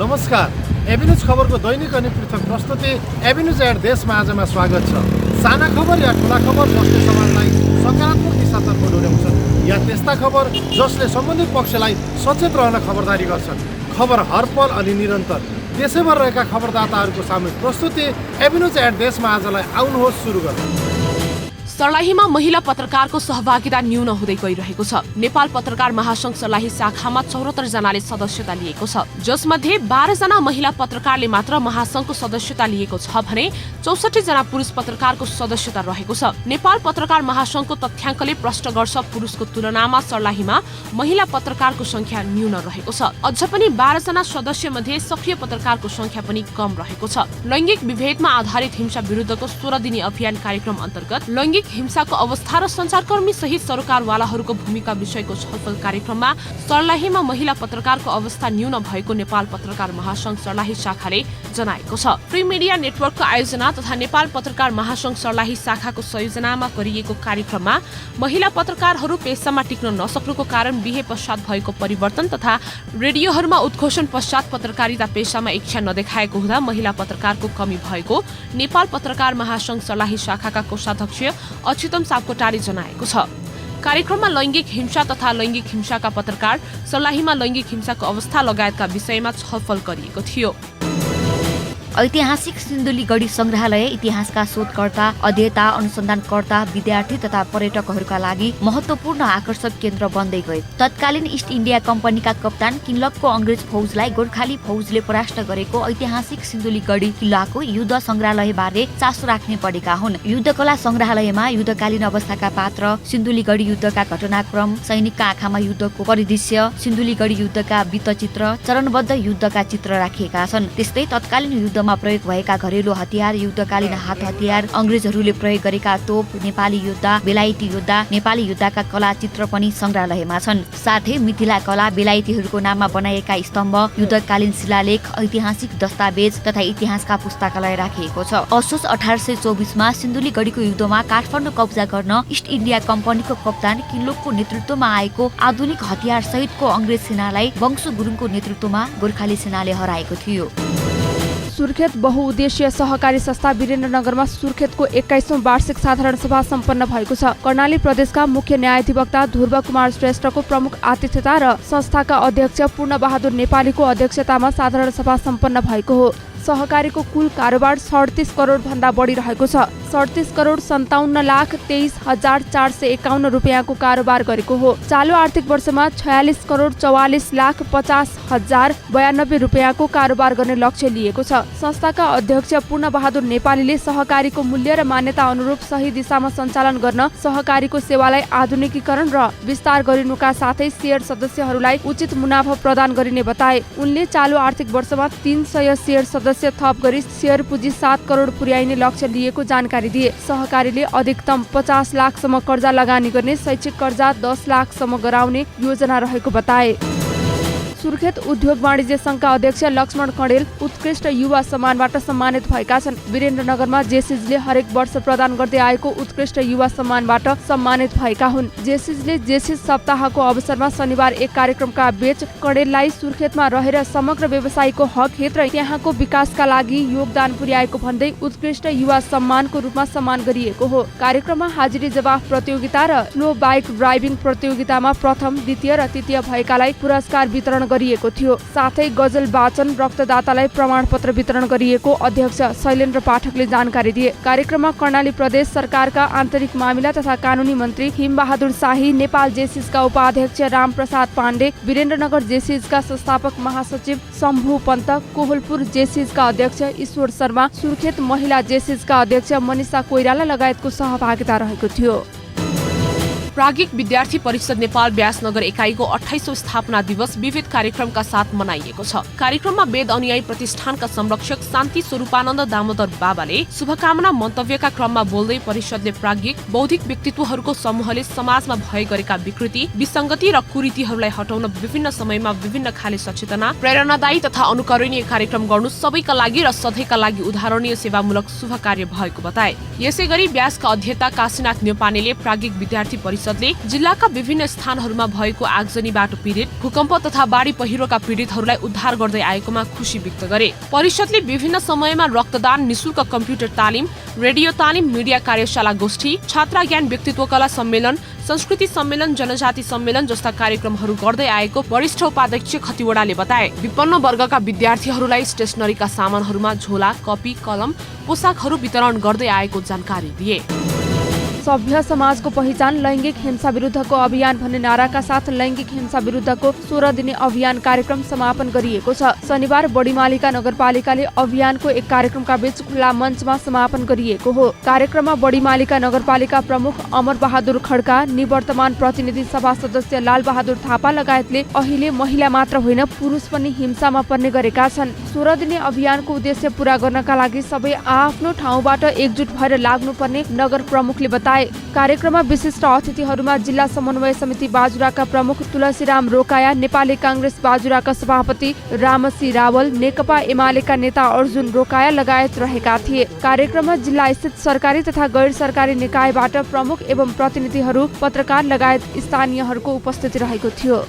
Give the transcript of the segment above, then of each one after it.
नमस्कार, एभिन्यूज खबरको दैनिक अनि पृथक प्रस्तुति एभिन्यूज एट देशमा आजमा स्वागत छ। साना खबर या ठुला खबर जसले समाजलाई सकारात्मक दिशातर्फ डोर्याउँछन् या त्यस्ता खबर जसले सम्बन्धित पक्षलाई सचेत रहन खबरदारी गर्छन्। खबर हरपल अनि निरन्तर देशैभर रहेका खबरदाताहरूको सामूहिक प्रस्तुति एभिन्यूज एट देशमा आजलाई आउनुहोस् सुरु गरौँ। सर्लाहीमा महिला पत्रकारको सहभागिता न्यून हुँदै गइरहेको छ। नेपाल पत्रकार महासंघ सर्लाही शाखामा 74 जनाले सदस्यता लिएको छ, जसमध्ये 12 जना महिला पत्रकारले मात्र महासंघको सदस्यता लिएको छ भने 64 जना पुरुष पत्रकारको सदस्यता रहेको छ। नेपाल पत्रकार महासंघको तथ्याङ्कले प्रश्न गर्छ पुरुषको तुलनामा सर्लाहीमा महिला पत्रकारको संख्या न्यून रहेको छ। अझ पनि 12 जना सदस्य मध्ये सक्रिय पत्रकारको संख्या पनि कम रहेको छ। लैङ्गिक विभेदमा आधारित हिंसा विरुद्धको 16 दिने अभियान कार्यक्रम अन्तर्गत लैङ्गिक हिंसाको अवस्था र सञ्चारकर्मी सहित सरकारवालाहरूको भूमिका विषयको छलफल कार्यक्रममा सर्लाहीमा महिला पत्रकारको अवस्था न्यून भएको नेपाल पत्रकार महासंघ सर्लाही शाखाले जनाएको छ। फ्री मिडिया नेटवर्कको आयोजना तथा नेपाल पत्रकार महासंघ सर्लाही शाखाको संयोजनामा गरिएको कार्यक्रममा महिला पत्रकारहरू पेसामा टिक्न नसक्नुको कारण बिहे पश्चात भएको परिवर्तन तथा रेडियोहरूमा उद्घोषण पश्चात पत्रकारिता पेसामा इच्छा नदेखाएको हुँदा महिला पत्रकारको कमी भएको नेपाल पत्रकार महासंघ सर्लाही शाखाका कोषाध्यक्ष अच्युतम सापकोटाले जनाएको छ। कार्यक्रममा लैङ्गिक हिंसा तथा लैङ्गिक हिंसाका पत्रकार, सर्लाहीमा लैङ्गिक हिंसाको अवस्था लगायतका विषयमा छलफल गरिएको थियो। ऐतिहासिक सिन्धुलीगढी संग्रहालय इतिहासका शोधकर्ता, अध्येता, अनुसन्धानकर्ता, विद्यार्थी तथा पर्यटकहरूका लागि महत्त्वपूर्ण आकर्षक केन्द्र बन्दै गए। तत्कालीन इस्ट इन्डिया कम्पनीका कप्तान किनलकको अङ्ग्रेज फौजलाई गोर्खाली फौजले परास्त गरेको ऐतिहासिक सिन्धुलीगढी किल्लाको युद्ध संग्रहालयबारे चासो राख्ने परेका हुन्। युद्धकला संग्रहालयमा युद्धकालीन अवस्थाका पात्र, सिन्धुलीगढी युद्धका घटनाक्रम, सैनिकका आँखामा युद्धको परिदृश्य, सिन्धुलीगढी युद्धका वृत्तचित्र, चरणबद्ध युद्धका चित्र राखिएका छन्। त्यस्तै तत्कालीन युद्ध प्रयोग भएका घरेलु हतियार, युद्धकालीन हात हतियार, अंग्रेजहरूले प्रयोग गरेका तोप, नेपाली योद्धा, बेलायती योद्धा, नेपाली योद्धाका कला चित्र पनि संग्रहालयमा छन्। साथै मिथिला कला, बेलायतीहरूको नाममा बनाइएका स्तम्भ, युद्धकालीन शिलालेख, ऐतिहासिक दस्तावेज तथा इतिहासका पुस्तकालय राखिएको छ। असोज 1824 सिन्धुलीगढीको युद्धमा काठमाडौँ कब्जा गर्न इस्ट इन्डिया कम्पनीको कप्तान किनलोकको नेतृत्वमा आएको आधुनिक हतियार सहितको अंग्रेज सेनालाई वंशु गुरुङको नेतृत्वमा गोर्खाली सेनाले हराएको थियो। सुर्खेत बहुउद्देश्य सहकारी संस्था वीरेन्द्रनगरमा सुर्खेतको 21औं वार्षिक साधारण सभा सम्पन्न भएको छ। कर्णाली प्रदेशका मुख्य न्यायाधिवक्ता ध्रुव कुमार श्रेष्ठको प्रमुख आतिथ्यता र संस्थाका अध्यक्ष पूर्णबहादुर नेपालीको अध्यक्षतामा साधारण सभा सम्पन्न भएको हो। सहकारीको कुल कारोबार 37 करोड भन्दा बढी रहेको छ। 37 करोड 57,23,451 रुपियाँको कारोबार गरेको हो। चालु आर्थिक वर्षमा 46 करोड 44,50,092 रुपियाँको कारोबार गर्ने लक्ष्य लिएको छ। संस्थाका अध्यक्ष पूर्णबहादुर नेपालीले सहकारीको मूल्य र मान्यता अनुरूप सही दिशामा सञ्चालन गर्न सहकारीको सेवालाई आधुनिकीकरण र विस्तार गरिनुका साथै शेयर सदस्यहरूलाई उचित मुनाफा प्रदान गरिने बताए। उनले चालु आर्थिक वर्षमा 300 शेयर सदस्य थप गरी शेयर पुँजी 7 करोड पुर्याइने लक्ष्य लिएको जानकारी दिए। सहकारीले अधिकतम 50 लाखसम्म कर्जा लगानी गर्ने, शैक्षिक कर्जा 10 लाखसम्म गराउने योजना रहेको बताए। सुर्खेत उद्योग वाणिज्य संघका अध्यक्ष लक्ष्मण कणेल उत्कृष्ट युवा सम्मानबाट सम्मानित भएका छन्। वीरेन्द्रनगरमा जेसिजले हरेक वर्ष प्रदान गर्दै आएको उत्कृष्ट युवा सम्मानबाट सम्मानित भएका हुन्। जेसिजले जेसिज सप्ताहको अवसरमा शनिबार एक कार्यक्रमका बीच कणेललाई सुर्खेतमा रहेर समग्र व्यवसायको हक हित र त्यहाँको विकासका लागि योगदान पुर्याएको भन्दै उत्कृष्ट युवा सम्मानको रूपमा सम्मान गरिएको हो। कार्यक्रममा हाजिरी जवाफ प्रतियोगिता र स्लो बाइक ड्राइभिङ प्रतियोगितामा प्रथम, द्वितीय र तृतीय भएकालाई पुरस्कार वितरण गरिएको थियो। साथै गजल वाचन रक्तदातालाई प्रमाणपत्र वितरण गरिएको अध्यक्ष शैलेन्द्र पाठकले जानकारी दिए। कार्यक्रममा कर्णाली प्रदेश सरकारका आन्तरिक मामिला तथा कानुनी मन्त्री हिमबहादुर शाही, नेपाल जेसिजका उपाध्यक्ष रामप्रसाद पाण्डे, वीरेन्द्रनगर जेसिजका संस्थापक महासचिव शम्भु पन्त, कोहलपुर जेसिजका अध्यक्ष ईश्वर शर्मा, सुर्खेत महिला जेसिजका अध्यक्ष मनिषा कोइराला लगायतको सहभागिता रहेको थियो। प्राज्ञिक विद्यार्थी परिषद नेपाल व्यासनगर एकाइको 28औं स्थापना दिवस विविध कार्यक्रमका साथ मनाइएको छ। कार्यक्रममा वेद अनुयायी प्रतिष्ठानका संरक्षक शान्ति स्वरूपानन्द दामोदर बाबाले शुभकामना मन्तव्यका क्रममा बोल्दै परिषदले प्राज्ञिक बौद्धिक व्यक्तित्वहरूको समूहले समाजमा भए गरेका विकृति, विसङ्गति र कुरीतिहरूलाई हटाउन विभिन्न समयमा विभिन्न खाले सचेतना, प्रेरणादायी तथा अनुकरणीय कार्यक्रम गर्नु सबैका लागि र सधैँका लागि उदाहरणीय सेवामूलक शुभ कार्य भएको बताए। यसैगरी व्यासका अध्येता काशीनाथ न्यौपानेले प्राज्ञिक विद्यार्थी परिषद परिषदले जिल्लाका विभिन्न स्थानहरूमा भएको आगजनीबाट पीडित, भूकम्प तथा बाढी पहिरोका पीडितहरूलाई उद्धार गर्दै आएकोमा खुशी व्यक्त गरे। परिषदले विभिन्न समयमा रक्तदान, निशुल्क कम्प्युटर तालिम, रेडियो तालिम, मिडिया कार्यशाला गोष्ठी, छात्र ज्ञान व्यक्तित्व कला सम्मेलन, संस्कृति सम्मेलन, जनजाति सम्मेलन जस्ता कार्यक्रमहरू गर्दै आएको वरिष्ठ उपाध्यक्ष खतिवडाले बताए। विपन्न वर्गका विद्यार्थीहरूलाई स्टेसनरीका सामानहरूमा झोला, कपी, कलम, पोसाकहरू वितरण गर्दै आएको जानकारी दिए। सभ्य समाजको पहिचान लैङ्गिक हिंसा विरुद्धको अभियान भन्ने नाराका साथ लैङ्गिक हिंसा विरुद्धको 16 दिने अभियान कार्यक्रम समापन गरिएको छ। शनिबार बडीमालिका नगरपालिकाले अभियानको एक कार्यक्रमका बीच खुला मञ्चमा समापन गरिएको हो। कार्यक्रममा बडीमालिका नगरपालिका प्रमुख अमर बहादुर खड्का, निवर्तमान प्रतिनिधि सभा सदस्य लाल बहादुर थापा लगायतले अहिले महिला मात्र होइन पुरुष पनि हिंसामा पर्ने गरेका छन्। 16 दिने अभियानको उद्देश्य पूरा गर्नका लागि सबै आफ्नो ठाउँबाट एकजुट भएर लाग्नुपर्ने नगर प्रमुखले बताए। कार्यक्रममा विशिष्ट अतिथिहरूमा जिल्ला समन्वय समिति बाजुराका प्रमुख तुलसीराम रोकाया, नेपाली काङ्ग्रेस बाजुराका सभापति रामसी रावल, नेकपा एमालेका नेता अर्जुन रोकाया लगायत रहेका थिए। कार्यक्रममा जिल्ला स्थित सरकारी तथा गैर सरकारी निकायबाट प्रमुख एवं प्रतिनिधिहरू, पत्रकार लगायत स्थानीयहरूको उपस्थिति रहेको थियो।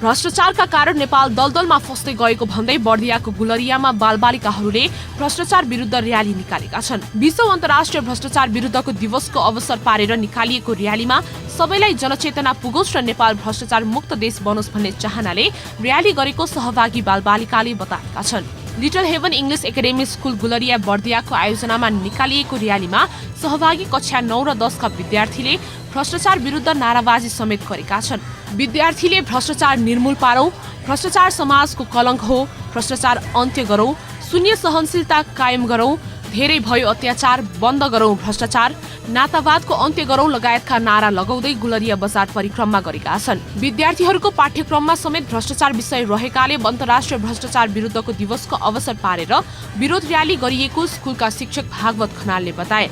भ्रष्टाचारका कारण नेपाल दलदलमा फस्दै गएको भन्दै बर्दियाको गुलरियामा बालबालिकाहरूले भ्रष्टाचार विरुद्ध र्याली निकालेका छन्। 20औं अन्तर्राष्ट्रिय भ्रष्टाचार विरुद्धको दिवसको अवसर पारेर निकालिएको र्यालीमा सबैलाई जनचेतना पुगोस् र नेपाल भ्रष्टाचार मुक्त देश बनोस् भन्ने चाहनाले र्याली गरेको सहभागी बालबालिकाले बताएका छन्। Little heaven English academy school Gulariya बर्दियाको आयोजनामा निकालिएको र्यालीमा सहभागी कक्षा 9 र 10 का विद्यार्थीले भ्रष्टाचार विरुद्ध नाराबाजी समेत गरेका छन्। विद्यार्थीले भ्रष्टाचार निर्मूल पारौं, भ्रष्टाचार समाजको कलंक हो, भ्रष्टाचार अन्त्य गरौं, शून्य सहनशीलता कायम गरौं, धेरै भयो अत्याचार बन्द गरौं, भ्रष्टाचार नातावादको अन्त्य गरौं लगायतका नारा लगाउँदै गुलरिया बजार परिक्रमा गरेका छन्। विद्यार्थीहरूको पाठ्यक्रममा समेत भ्रष्टाचार विषय रहेकाले अन्तर्राष्ट्रिय भ्रष्टाचार विरुद्धको दिवसको अवसर पारेर विरोध र्याली गरिएको स्कुलका शिक्षक भागवत खनालले बताए।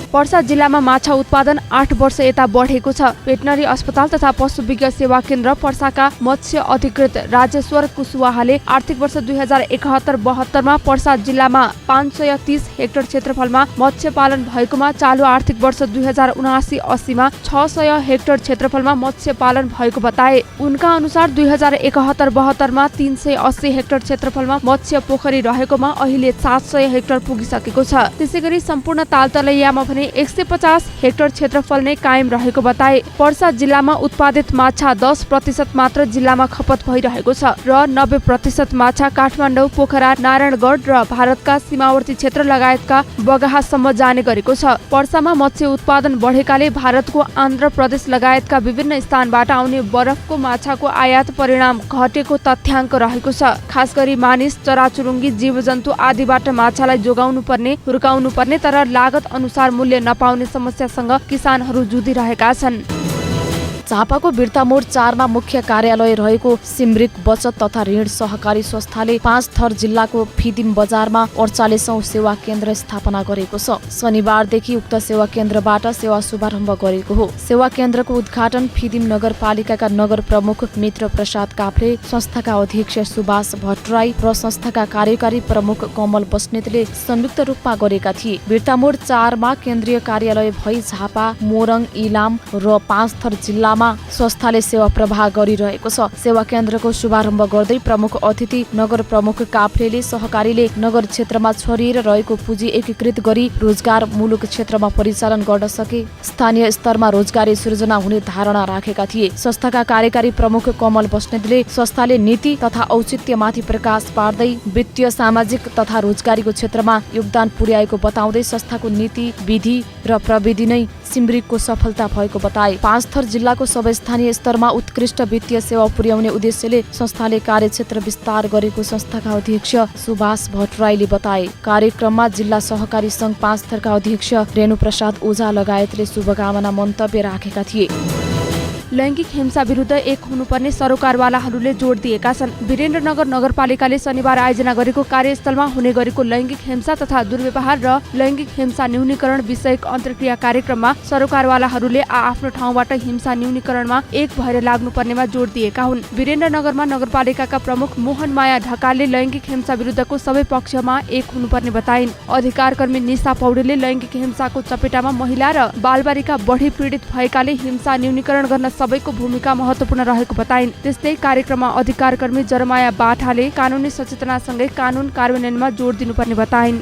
पर्सा जिल्लामा माछा उत्पादन 8 वर्ष यता बढेको छ। भेटनरी अस्पताल तथा पशु विज्ञ सेवा केन्द्र पर्साका मत्स्य अधिकृत राजेश्वर कुशवाहाले आर्थिक वर्ष 2071-72 मा पर्सा जिल्लामा 530 हेक्टर क्षेत्रफलमा मत्स्य पालन भएकोमा चालु आर्थिक वर्ष 2079-80 मा 600 हेक्टर क्षेत्रफलमा मत्स्य पालन भएको बताए। उनका अनुसार 2071-72 मा 380 हेक्टर क्षेत्रफलमा मत्स्य पोखरी रहेकोमा अहिले 700 हेक्टर पुगिसकेको छ। त्यसैगरी सम्पूर्ण तालतलैयामा 150 हेक्टर क्षेत्रफल नै कायम रहेको बताए। पर्सा जिल्लामा उत्पादित माछा 10% मात्र जिल्लामा खपत भइरहेको छ र 90% माछा काठमाडौँ, पोखरा, नारायणगढ र भारतका सीमावर्ती क्षेत्र लगायतका बगाहासम्म जाने गरेको छ। पर्सामा मत्स्य उत्पादन बढेकाले भारतको आन्ध्र प्रदेश लगायतका विभिन्न स्थानबाट आउने बरफको माछाको आयात परिणाम घटेको तथ्याङ्क रहेको छ। खास गरी मानिस, चराचुरुङ्गी, जीवजन्तु आदिबाट माछालाई जोगाउनु पर्ने, हुर्काउनु पर्ने तर लागत अनुसार मूल्य नपाउने समस्यासँग किसानहरू जुधिरहेका छन्। झापाको बिर्तामोड 4 मा मुख्य कार्यालय रहेको सिमरिक बचत तथा ऋण सहकारी संस्थाले 5 थर जिल्लाको फिदिम बजारमा 48औं सेवा केन्द्र स्थापना गरेको छ। शनिबारदेखि उक्त सेवा केन्द्रबाट सेवा शुभारम्भ गरेको हो। सेवा केन्द्रको उद्घाटन फिदिम नगरपालिकाका नगर प्रमुख मित्र प्रसाद काफ्ले, संस्थाका अध्यक्ष सुभाष भट्टराई र संस्थाका कार्यकारी प्रमुख कमल बस्नेतले संयुक्त रूपमा गरेका थिए। बिर्तामोड 4 मा केन्द्रीय कार्यालय भई झापा, मोरङ, इलाम र 5 थर जिल्ला संस्थाले सेवा प्रवाह गरिरहेको छ। सेवा केन्द्रको शुभारम्भ गर्दै प्रमुख अतिथि नगर प्रमुख काफ्लेले सहकारीले नगर क्षेत्रमा छरिएर रहेको पुँजी एकीकृत गरी रोजगार मूलक क्षेत्रमा परिचालन गर्न सके स्थानीय स्तरमा रोजगारी सृजना हुने धारणा राखेका थिए। संस्थाका कार्यकारी प्रमुख कमल बस्नेतले संस्थाले नीति तथा औचित्यमाथि प्रकाश पार्दै वित्तीय, सामाजिक तथा रोजगारीको क्षेत्रमा योगदान पुर्याएको बताउँदै संस्थाको नीति, विधि र प्रविधि नै सिमरिकको सफलता भएको बताए। 5 थर जिल्लाको सबै स्थानीय स्तरमा उत्कृष्ट वित्तीय सेवा पुर्याउने उद्देश्यले संस्थाले कार्यक्षेत्र विस्तार गरेको संस्थाका अध्यक्ष सुभाष भट्टराईले बताए। कार्यक्रममा जिल्ला सहकारी संघ 5 थरका अध्यक्ष रेणु प्रसाद ओझा लगायतले शुभकामना मन्तव्य राखेका थिए। लैङ्गिक हिंसा विरुद्ध एक हुनुपर्ने सरोकारवालाहरूले जोड दिएका छन्। वीरेन्द्रनगर नगरपालिकाले शनिबार आयोजना गरेको कार्यस्थलमा हुने गरेको लैङ्गिक हिंसा तथा दुर्व्यवहार र लैङ्गिक हिंसा न्यूनीकरण विषयक अन्तर्क्रिया कार्यक्रममा सरोकारवालाहरूले आफ्नो ठाउँबाट हिंसा न्यूनीकरणमा एक भएर लाग्नुपर्नेमा जोड दिएका हुन्। वीरेन्द्रनगरमा नगरपालिकाका प्रमुख मोहन माया ढकालले लैङ्गिक हिंसा विरुद्धको सबै पक्षमा एक हुनुपर्ने बताइन्। अधिकारकर्मी निशा पौडेलले लैङ्गिक हिंसाको चपेटामा महिला र बालबालिका बढी पीडित भएकाले हिंसा न्यूनीकरण गर्न सबैको भूमिका महत्त्वपूर्ण रहेको बताइन्। त्यस्तै कार्यक्रममा अधिकारकर्मी जरमाया बाठाले कानुनी सचेतनासँगै कानुन कार्यान्वयनमा जोड दिनुपर्ने बताइन्।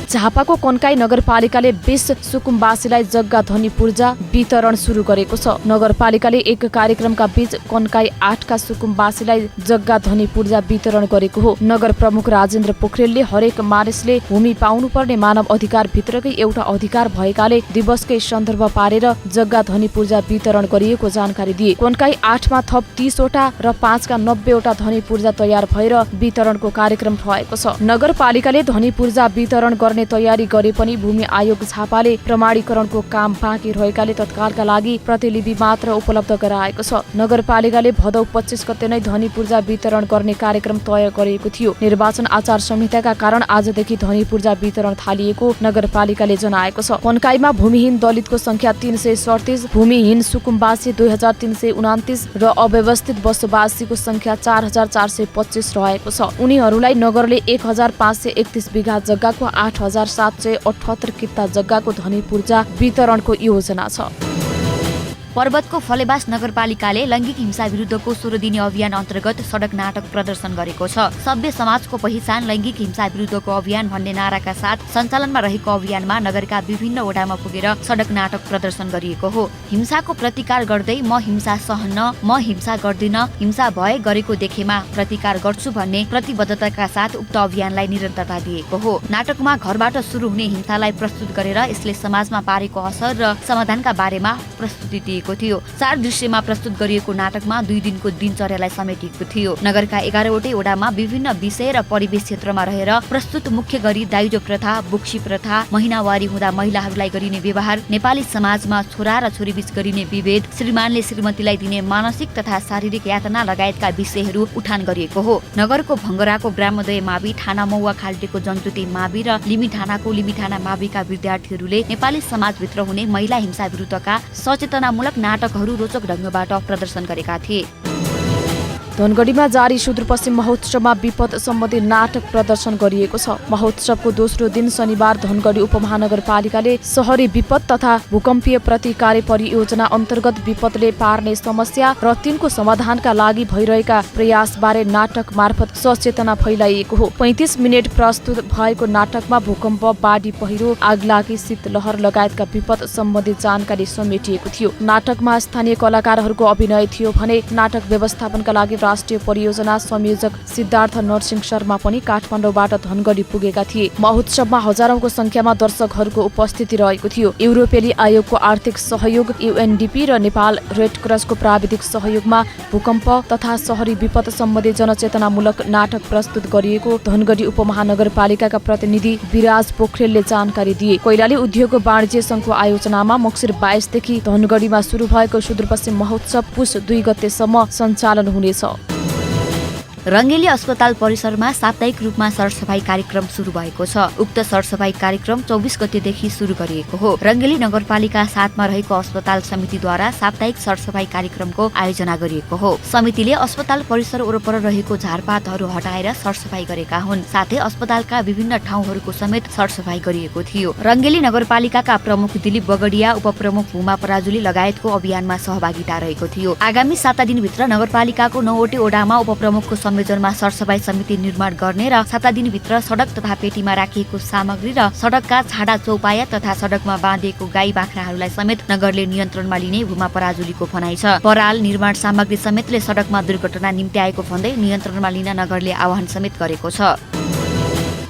झापाको कन्काई नगरपालिकाले 20 सुकुम्बासीलाई जग्गा ध्वनि पूर्जा वितरण सुरु गरेको छ। नगरपालिकाले एक कार्यक्रमका बीच कन्काई 8 का सुकुम्बासीलाई जग्गा ध्वनि पूर्जा वितरण गरेको हो। नगर प्रमुख राजेन्द्र पोखरेलले हरेक मानिसले भूमि पाउनुपर्ने मानव अधिकार भित्रकै एउटा अधिकार भएकाले दिवसकै सन्दर्भ पारेर जग्गा ध्वनि पूर्जा वितरण गरिएको जानकारी दिए। कन्काई 8 मा थप 30 वटा र 5 का 90 वटा ध्वनि पूर्जा तयार भएर वितरणको कार्यक्रम रहेको छ। नगरपालिकाले ध्वनि पूर्जा वितरण गर्ने तयारी गरे पनि भूमि आयोग झापाले प्रमाणीकरणको काम बाँकी रहेकाले तत्कालका लागि प्रतिलिपि मात्र उपलब्ध गराएको छ। नगरपालिकाले भदौ 25 गते नै ध्वनि पूर्जा वितरण गर्ने कार्यक्रम तय गरेको थियो। निर्वाचन आचार संहिताका कारण आजदेखि ध्वनि पूर्जा वितरण थालिएको नगरपालिकाले जनाएको छ। कन्काईमा भूमिहीन दलितको संख्या 337, भूमिहीन सुकुम्बासी 2329 र अव्यवस्थित बसोबासीको संख्या 4425 रहेको छ। उनीहरूलाई नगरले 1531 बिघा जग्गाको 8778 किता जग्गाको ध्वनि पूर्जा वितरणको योजना छ। पर्वतको फलेवास नगरपालिकाले लैङ्गिक हिंसा विरुद्धको 16 दिने अभियान अन्तर्गत सडक नाटक प्रदर्शन गरेको छ। सभ्य समाजको पहिचान लैङ्गिक हिंसा विरुद्धको अभियान भन्ने नाराका साथ सञ्चालनमा रहेको अभियानमा नगरका विभिन्न वडामा पुगेर सडक नाटक प्रदर्शन गरिएको हो। हिंसाको प्रतिकार गर्दै म हिंसा सहन्न, म हिंसा गर्दिन, हिंसा भए गरेको देखेमा प्रतिकार गर्छु भन्ने प्रतिबद्धताका साथ उक्त अभियानलाई निरन्तरता दिएको हो। नाटकमा घरबाट सुरु हुने हिंसालाई प्रस्तुत गरेर यसले समाजमा पारेको असर र समाधानका बारेमा प्रस्तुति दिएको थियो। 4 दृश्यमा प्रस्तुत गरिएको नाटकमा 2 दिनको दिनचर्यालाई समेटिएको थियो। नगरका 11वटै वडामा विभिन्न विषय र परिवेश क्षेत्रमा रहेर प्रस्तुत मुख्य गरी दाइजो प्रथा, बुक्सी प्रथा, महिनावारी हुँदा महिलाहरूलाई गरिने व्यवहार, नेपाली समाजमा छोरा र छोरीबीच गरिने विभेद, श्रीमानले श्रीमतीलाई दिने मानसिक तथा शारीरिक यातना लगायतका विषयहरू उठान गरिएको हो। नगरको भङ्गराको ब्राह्मदय मावि, ठाना मौवा खाल्टेको जन्जुते मावि र लिमी ठानाको लिमिठाना माविका विद्यार्थीहरूले नेपाली समाजभित्र हुने महिला हिंसा विरुद्धका सचेतनामूलक नाटकहरू रोचक ढङ्गबाट प्रदर्शन गरेका थिए। धनगढीमा जारी सुदूरपश्चिम महोत्सवमा विपद सम्बन्धी नाटक प्रदर्शन गरिएको छ। महोत्सवको दोस्रो दिन शनिबार धनगढी उपमहानगरपालिकाले शहरी विपद तथा भूकम्पीय प्रतिकार परियोजना अन्तर्गत विपदले पार्ने समस्या र तिनको समाधानका लागि भइरहेका प्रयासबारे नाटक मार्फत सचेतना फैलाइएको हो। 35 मिनेट प्रस्तुत भएको नाटकमा भूकम्प, बाढी पहिरो, आगलागी, शीतलहर लगायतका विपद सम्बन्धी जानकारी समेटिएको थियो। नाटकमा स्थानीय कलाकारहरूको अभिनय थियो भने नाटक व्यवस्थापनका लागि राष्ट्रिय परियोजना संयोजक सिद्धार्थ नरसिंह शर्मा पनि काठमाडौँबाट धनगढी पुगेका थिए। महोत्सवमा हजारौंको संख्यामा दर्शकहरूको उपस्थिति रहेको थियो। युरोपेली आयोगको आर्थिक सहयोग, UNDP र नेपाल रेड क्रसको प्राविधिक सहयोगमा भूकम्प तथा शहरी विपद सम्बन्धी जनचेतनामूलक नाटक प्रस्तुत गरिएको धनगढी उपमहानगरपालिकाका प्रतिनिधि विराज पोखरेलले जानकारी दिए। कैलाली उद्योग वाणिज्य संघको आयोजनामा मक्सिर 22 देखि धनगढीमा सुरु भएको सुदूरपश्चिम महोत्सव पुस 2 गतेसम्म सञ्चालन हुनेछ। रङ्गेली अस्पताल परिसरमा साप्ताहिक रूपमा सरसफाई कार्यक्रम सुरु भएको छ। उक्त सरसफाई कार्यक्रम 24 गतेदेखि सुरु गरिएको हो। रङ्गेली नगरपालिका 7 मा रहेको अस्पताल समितिद्वारा साप्ताहिक सरसफाई कार्यक्रमको आयोजना गरिएको हो। समितिले अस्पताल परिसर वरपर रहेको झारपातहरू हटाएर सरसफाई गरेका हुन्। साथै अस्पतालका विभिन्न ठाउँहरूको समेत सरसफाई गरिएको थियो। रङ्गेली नगरपालिकाका प्रमुख दिलीप बगडिया, उपप्रमुख भूमा पराजुली लगायतको अभियानमा सहभागिता रहेको थियो। आगामी 7 दिनभित्र नगरपालिकाको 9वटै वडामा उपप्रमुखको संयोजनमा सरसफाई समिति निर्माण गर्ने र 7 दिनभित्र सडक तथा पेटीमा राखिएको सामग्री र सडकका छाडा चौपाया तथा सडकमा बाँधिएको गाई बाख्राहरूलाई समेत नगरले नियन्त्रणमा लिने भूमा पराजुलीको भनाइ छ। पराल, निर्माण सामग्री समेतले सडकमा दुर्घटना निम्त्याएको भन्दै नियन्त्रणमा लिन नगरले आह्वान समेत गरेको छ।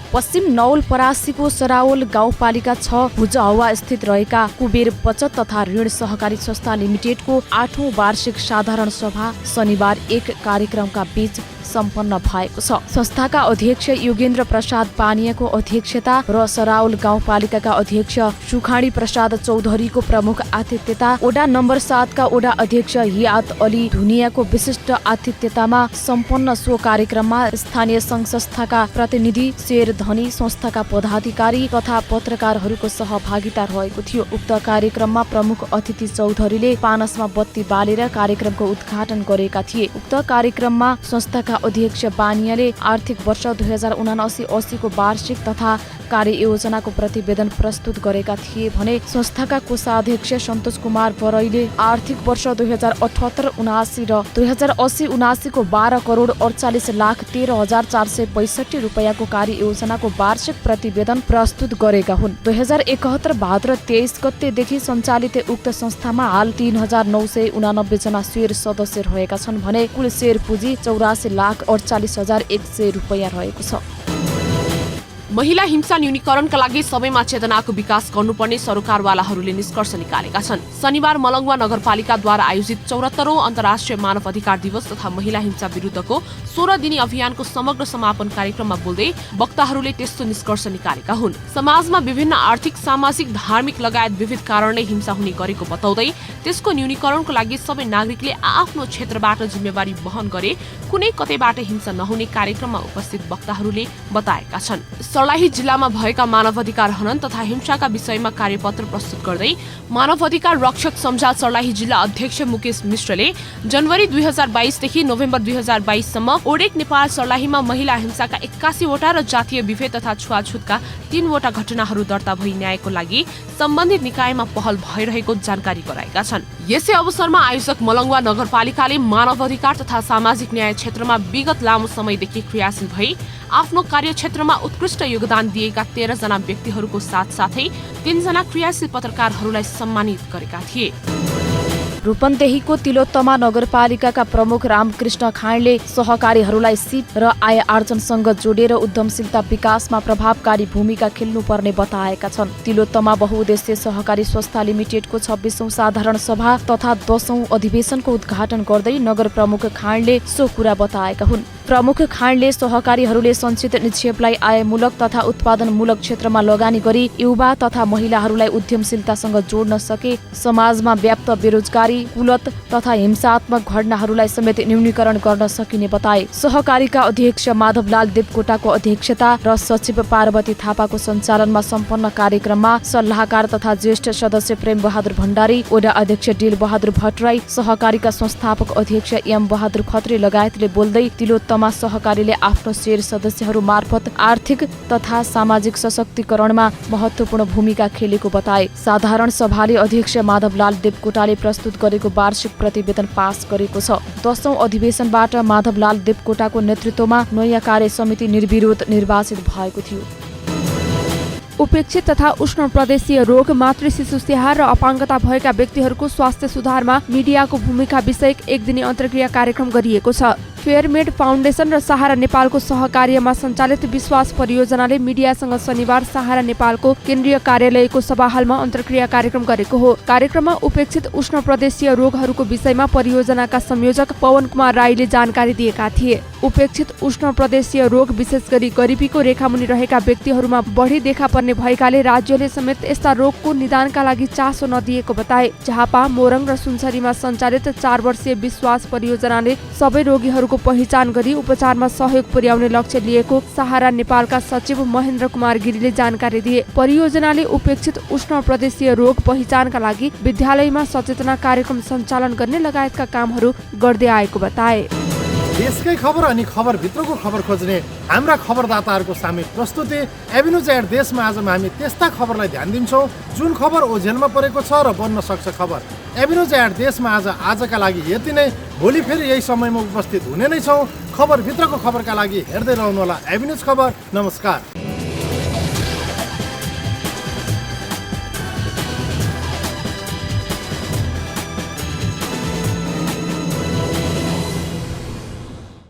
पश्चिम नवलपरासीको सरावल गाउँपालिका 6 भुजहवा स्थित रहेका कुबेर बचत तथा ऋण सहकारी संस्था लिमिटेडको 8औं वार्षिक साधारण सभा शनिबार एक कार्यक्रमका बीच सम्पन्न भएको छ। संस्थाका अध्यक्ष योगेन्द्र प्रसाद पानियाको अध्यक्षता र सराउल गाउँपालिकाका अध्यक्ष सुखाणी प्रसाद चौधरीको प्रमुख आतिथ्यता, वडा नम्बर 7 का वडा अध्यक्ष हियात अली धुनियाको विशिष्ट आतिथ्यतामा सम्पन्न सो कार्यक्रममा स्थानीय संघ संस्थाका प्रतिनिधि, शेर धनी संस्थाका पदाधिकारी तथा पत्रकारहरूको सहभागिता रहेको थियो। उक्त कार्यक्रममा प्रमुख अतिथि चौधरीले पानसमा बत्ती बालेर कार्यक्रमको उद्घाटन गरेका थिए। उक्त कार्यक्रममा संस्थाका अध्यक्ष बानियाले आर्थिक वर्ष 2079-80 को वार्षिक तथा कार्ययोजनाको प्रतिवेदन प्रस्तुत गरेका थिए भने संस्थाका कोषाध्यक्ष सन्तोष कुमार बरैले आर्थिक वर्ष 2078-79 र 2080-79 को 12 करोड 48,13,465 रुपैयाँको कार्ययोजनाको वार्षिक प्रतिवेदन प्रस्तुत गरेका हुन्। 2071 भाद्र 23 गतेदेखि सञ्चालित उक्त संस्थामा हाल 3,989 जना शेयर सदस्य रहेका छन् भने कुल शेयर पुँजी 84,48,100 रुपैयाँ रहेको छ। महिला हिंसा न्यूनीकरणका लागि सबैमा चेतनाको विकास गर्नुपर्ने सरकारवालाहरूले निष्कर्ष निकालेका छन्। शनिबार मलङ्गवा नगरपालिकाद्वारा आयोजित 74औं अन्तर्राष्ट्रिय मानव अधिकार दिवस तथा महिला हिंसा विरुद्धको 16 दिने अभियानको समग्र समापन कार्यक्रममा बोल्दै वक्ताहरूले त्यस्तो निष्कर्ष निकालेका हुन्। समाजमा विभिन्न आर्थिक, सामाजिक, धार्मिक लगायत विविध कारणले हिंसा हुने गरेको बताउँदै त्यसको न्यूनीकरणको लागि सबै नागरिकले आफ्नो क्षेत्रबाट जिम्मेवारी वहन गरे कुनै कतैबाट हिंसा नहुने कार्यक्रममा उपस्थित वक्ताहरूले बताएका छन्। सर्लाही जिल्लामा भएका मानवाधिकार हनन तथा हिंसाका विषयमा कार्यपत्र प्रस्तुत गर्दै मानवाधिकार रक्षक सम्झा सर्लाही जिल्ला अध्यक्ष मुकेश मिश्रले जनवरी 2022 देखि नोभेम्बर 2022 सम्म ओडेक नेपाल सर्लाहीमा महिला हिंसाका 81 वटा र जातीय विभेद तथा छुवाछुतका 3 वटा घटनाहरू दर्ता भई न्यायको लागि सम्बन्धित निकायमा पहल भइरहेको जानकारी गराएका छन्। यसै अवसरमा आयोजक मलङ्गवा नगरपालिकाले मानवाधिकार तथा सामाजिक न्याय क्षेत्रमा विगत लामो समयदेखि क्रियाशील भई आफ्नो कार्यक्षेत्रमा उत्कृष्ट योगदान दिएका 13 जना व्यक्तिहरूको साथसाथै 3 जना क्रियाशील पत्रकारहरूलाई सम्मानित गरेका थिए। रूपन्देहीको तिलोत्तमा नगरपालिकाका प्रमुख रामकृष्ण खाँडले सहकारीहरूलाई सिप र आय आर्जनसँग जोडेर उद्यमशीलता विकासमा प्रभावकारी भूमिका खेल्नुपर्ने बताएका छन्। तिलोत्तमा बहुउद्देश्य सहकारी संस्था लिमिटेडको 26औं साधारण सभा तथा 10औं अधिवेशनको उद्घाटन गर्दै नगर प्रमुख खाँडले सो कुरा बताएका हुन्। प्रमुख खाँडले सहकारीहरूले सञ्चित निक्षेपलाई आयमूलक तथा उत्पादनमूलक क्षेत्रमा लगानी गरी युवा तथा महिलाहरूलाई उद्यमशीलतासँग जोड्न सके समाजमा व्याप्त बेरोजगारी, कुलत तथा हिंसात्मक घटनाहरूलाई समेत न्यूनीकरण गर्न सकिने बताए। सहकारीका अध्यक्ष माधवलाल देवकोटाको अध्यक्षता र सचिव पार्वती थापाको सञ्चालनमा सम्पन्न कार्यक्रममा सल्लाहकार तथा ज्येष्ठ सदस्य प्रेम बहादुर भण्डारी, वडा अध्यक्ष डिल बहादुर भट्टराई, सहकारीका संस्थापक अध्यक्ष एम बहादुर खत्री लगायतले बोल्दै तिलोत्तमा सहकारीले आफ्नो शेयर सदस्यहरू मार्फत आर्थिक तथा सामाजिक सशक्तिकरणमा महत्त्वपूर्ण भूमिका खेलेको बताए। साधारण सभाले अध्यक्ष माधवलाल देवकोटाले प्रस्तुत गरेको वार्षिक प्रतिवेदन पास गरेको छ। 10औं अधिवेशनबाट माधवलाल देवकोटाको नेतृत्वमा नयाँ कार्य समिति निर्विरोध निर्वाचित भएको थियो। उपेक्षित तथा उष्ण प्रदेशीय रोग, मातृ शिशु स्याहार र अपाङ्गता भएका व्यक्तिहरूको स्वास्थ्य सुधारमा मिडियाको भूमिका विषयक एक दिने अन्तर्क्रिया कार्यक्रम गरिएको छ। फेयरमेड फाउन्डेसन र सहारा नेपालको सहकार्यमा सञ्चालित विश्वास परियोजनाले मिडियासँग शनिबार सहारा नेपालको केन्द्रीय कार्यालयको सभाहालमा अन्तर्क्रिया कार्यक्रम गरेको हो। कार्यक्रममा उपेक्षित उष्ण प्रदेशीय रोगहरूको विषयमा परियोजनाका संयोजक पवन कुमार राईले जानकारी दिएका थिए। उपेक्षित उष्ण प्रदेशीय रोग विशेष गरी गरिबीको रेखामुनि रहेका व्यक्तिहरूमा बढी देखा पर्ने भएकाले राज्यले समेत यस्ता रोगको निदानका लागि चासो नदिएको बताए। झापा, मोरङ र सुनसरीमा सञ्चालित 4 वर्षीय विश्वास परियोजनाले सबै रोगीहरूको पहिचान गरी उपचारमा सहयोग पुर्याउने लक्ष्य लिएको सहारा नेपालका सचिव महेन्द्र कुमार गिरीले जानकारी दिए। परियोजनाले उपेक्षित उष्ण प्रदेशीय रोग पहिचानका लागि विद्यालयमा सचेतना कार्यक्रम सञ्चालन गर्ने लगायतका कामहरू गर्दै आएको बताए। देशकै खबर अनि खबरभित्रको खबर खोज्ने हाम्रा खबरदाताहरूको सामूहिक प्रस्तुति एभिन्युज एट देशमा आज हामी त्यस्ता खबरलाई ध्यान दिन्छौँ जुन खबर ओझेलमा परेको छ र बन्न सक्छ खबर। एभिन्युज एट देशमा आजका लागि यति नै। भोलि फेरि यही समयमा उपस्थित हुने नै छौँ। खबरभित्रको खबरका लागि हेर्दै रहनुहोला एभिन्युज खबर। नमस्कार।